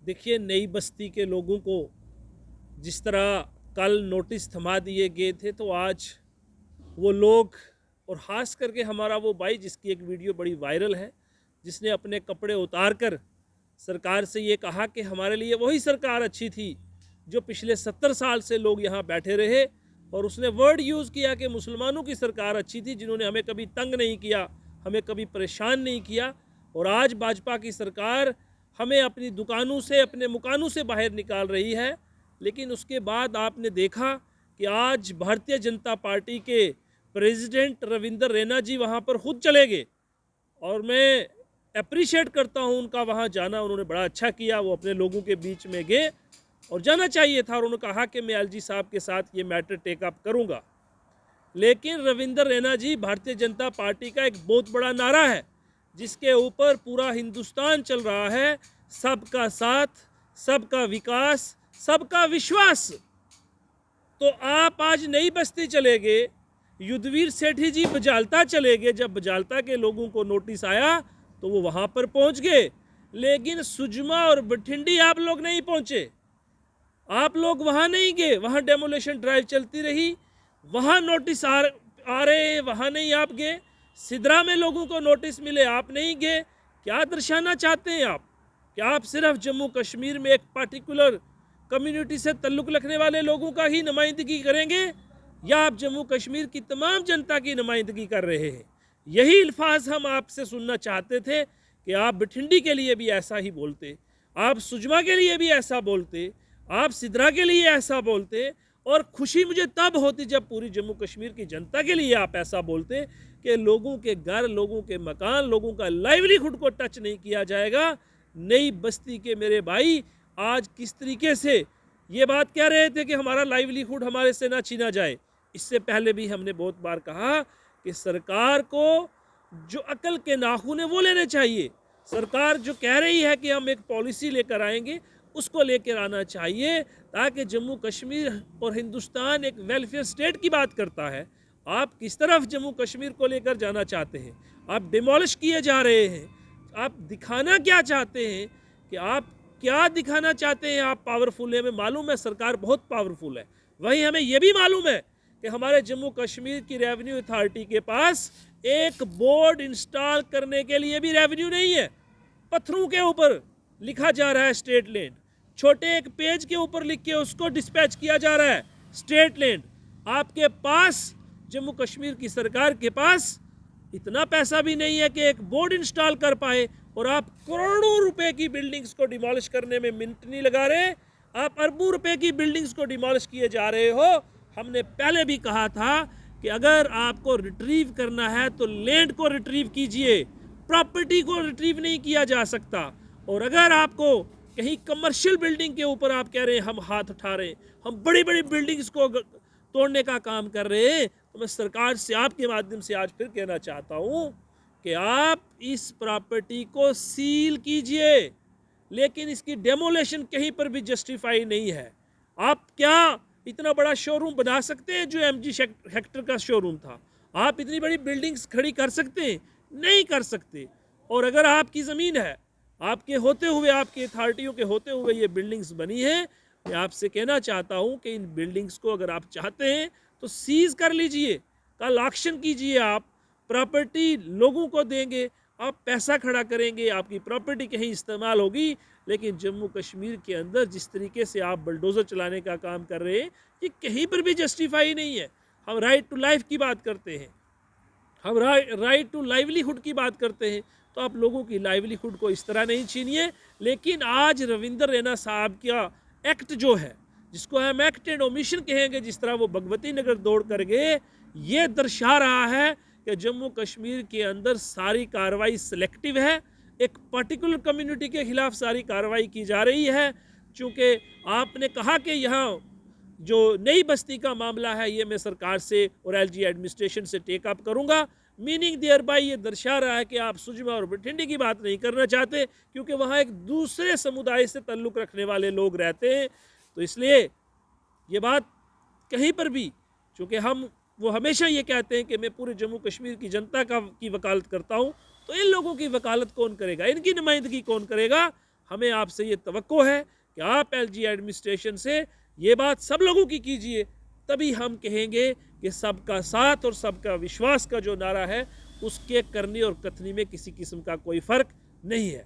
देखिए, नई बस्ती के लोगों को जिस तरह कल नोटिस थमा दिए गए थे, तो आज वो लोग और ख़ास करके हमारा वो भाई जिसकी एक वीडियो बड़ी वायरल है, जिसने अपने कपड़े उतार कर सरकार से ये कहा कि हमारे लिए वही सरकार अच्छी थी जो पिछले 70 साल से लोग यहाँ बैठे रहे, और उसने वर्ड यूज़ किया कि मुसलमानों की सरकार अच्छी थी जिन्होंने हमें कभी तंग नहीं किया, हमें कभी परेशान नहीं किया। और आज भाजपा की सरकार हमें अपनी दुकानों से, अपने मुकानों से बाहर निकाल रही है। लेकिन उसके बाद आपने देखा कि आज भारतीय जनता पार्टी के प्रेसिडेंट रविंदर रैना जी वहाँ पर खुद चले गए, और मैं अप्रिशिएट करता हूँ उनका वहाँ जाना। उन्होंने बड़ा अच्छा किया, वो अपने लोगों के बीच में गए और जाना चाहिए था, और उन्होंने कहा कि मैं एलजी साहब के साथ ये मैटर टेकअप करूँगा। लेकिन रविंदर रैना जी, भारतीय जनता पार्टी का एक बहुत बड़ा नारा है जिसके ऊपर पूरा हिंदुस्तान चल रहा है, सबका साथ, सबका विकास, सबका विश्वास। तो आप आज नई बस्ती चले गए, युद्धवीर सेठी जी बजालता चले गए। जब बजालता के लोगों को नोटिस आया तो वो वहाँ पर पहुँच गए, लेकिन सुजमा और बठिंडी आप लोग नहीं पहुँचे। आप लोग वहाँ नहीं गए, वहाँ डेमोलेशन ड्राइव चलती रही, वहाँ नोटिस आ रहे, वहाँ नहीं आप गए। सिदरा में लोगों को नोटिस मिले, आप नहीं गए। क्या दर्शाना चाहते हैं आप? क्या आप सिर्फ जम्मू कश्मीर में एक पार्टिकुलर कम्युनिटी से ताल्लुक़ रखने वाले लोगों का ही नुमाइंदगी करेंगे, या आप जम्मू कश्मीर की तमाम जनता की नुमाइंदगी कर रहे हैं? यही अल्फाज हम आपसे सुनना चाहते थे कि आप बठिंडी के लिए भी ऐसा ही बोलते, आप सुजमा के लिए भी ऐसा बोलते, आप सिदरा के लिए ऐसा बोलते। और खुशी मुझे तब होती जब पूरी जम्मू कश्मीर की जनता के लिए आप ऐसा बोलते कि लोगों के घर, लोगों के मकान, लोगों का लाइवलीहुड को टच नहीं किया जाएगा। नई बस्ती के मेरे भाई आज किस तरीके से ये बात कह रहे थे कि हमारा लाइवलीहुड हमारे से ना छीना जाए। इससे पहले भी हमने बहुत बार कहा कि सरकार को जो अकल के नाखून है वो लेने चाहिए। सरकार जो कह रही है कि हम एक पॉलिसी लेकर आएंगे, उसको लेकर आना चाहिए, ताकि जम्मू कश्मीर और हिंदुस्तान एक वेलफेयर स्टेट की बात करता है। आप किस तरफ जम्मू कश्मीर को लेकर जाना चाहते हैं? आप डिमोलिश किए जा रहे हैं। आप दिखाना क्या चाहते हैं कि आप क्या दिखाना चाहते हैं? आप पावरफुल है, हमें मालूम है सरकार बहुत पावरफुल है। वहीं हमें यह भी मालूम है कि हमारे जम्मू कश्मीर की रेवेन्यू अथॉरिटी के पास एक बोर्ड इंस्टॉल करने के लिए भी रेवेन्यू नहीं है। पत्थरों के ऊपर लिखा जा रहा है स्टेट लैंड, छोटे एक पेज के ऊपर लिख के उसको डिस्पैच किया जा रहा है स्टेट लैंड। आपके पास, जम्मू कश्मीर की सरकार के पास इतना पैसा भी नहीं है कि एक बोर्ड इंस्टॉल कर पाए, और आप करोड़ों रुपए की बिल्डिंग्स को डिमोलिश करने में मिनट नहीं लगा रहे। आप अरबों रुपए की बिल्डिंग्स को डिमोलिश किए जा रहे हो। हमने पहले भी कहा था कि अगर आपको रिट्रीव करना है तो लैंड को रिट्रीव कीजिए, प्रॉपर्टी को रिट्रीव नहीं किया जा सकता। और अगर आपको कहीं कमर्शियल बिल्डिंग के ऊपर आप कह रहे हैं हम हाथ उठा रहे हैं, हम बड़ी बड़ी बिल्डिंग्स को तोड़ने का काम कर रहे हैं, तो मैं सरकार से आपके माध्यम से आज फिर कहना चाहता हूं कि आप इस प्रॉपर्टी को सील कीजिए, लेकिन इसकी डेमोलेशन कहीं पर भी जस्टिफाई नहीं है। आप क्या इतना बड़ा शोरूम बना सकते हैं जो एमजी हेक्टर का शोरूम था? आप इतनी बड़ी बिल्डिंग्स खड़ी कर सकते हैं? नहीं कर सकते। और अगर आपकी ज़मीन है, आपके होते हुए, आपकी अथॉरिटियों के होते हुए ये बिल्डिंग्स बनी है, मैं आपसे कहना चाहता हूँ कि इन बिल्डिंग्स को अगर आप चाहते हैं तो सीज कर लीजिए, कल ऑक्शन कीजिए, आप प्रॉपर्टी लोगों को देंगे, आप पैसा खड़ा करेंगे, आपकी प्रॉपर्टी कहीं इस्तेमाल होगी। लेकिन जम्मू कश्मीर के अंदर जिस तरीके से आप बलडोज़र चलाने का काम कर रहे हैं, ये कहीं पर भी जस्टिफाई नहीं है। हम राइट टू लाइफ की बात करते हैं, हम राइट टू लाइवलीहुड की बात करते हैं, तो आप लोगों की लाइवलीहुड को इस तरह नहीं छीनिए। लेकिन आज रविंदर रैना साहब का एक्ट जो है, जिसको हम एक्ट एंड ओमिशन कहेंगे, जिस तरह वो भगवती नगर दौड़ कर गए, ये दर्शा रहा है कि जम्मू कश्मीर के अंदर सारी कार्रवाई सिलेक्टिव है, एक पर्टिकुलर कम्युनिटी के खिलाफ सारी कार्रवाई की जा रही है। चूँकि आपने कहा कि यहाँ जो नई बस्ती का मामला है ये मैं सरकार से और एलजी एडमिनिस्ट्रेशन से टेकअप करूँगा, मीनिंग देयर बाय ये दर्शा रहा है कि आप सुजमा और बठिंडी की बात नहीं करना चाहते, क्योंकि वहाँ एक दूसरे समुदाय से ताल्लुक़ रखने वाले लोग रहते हैं। तो इसलिए ये बात कहीं पर भी, चूँकि वो हमेशा ये कहते हैं कि मैं पूरे जम्मू कश्मीर की जनता की वकालत करता हूँ, तो इन लोगों की वकालत कौन करेगा, इनकी नुमाइंदगी कौन करेगा? हमें आपसे ये तवक्को है कि आप एलजी एडमिनिस्ट्रेशन से ये बात सब लोगों की कीजिए, तभी हम कहेंगे कि सबका साथ और सबका विश्वास का जो नारा है उसके करने और कथनी में किसी किस्म का कोई फ़र्क नहीं है।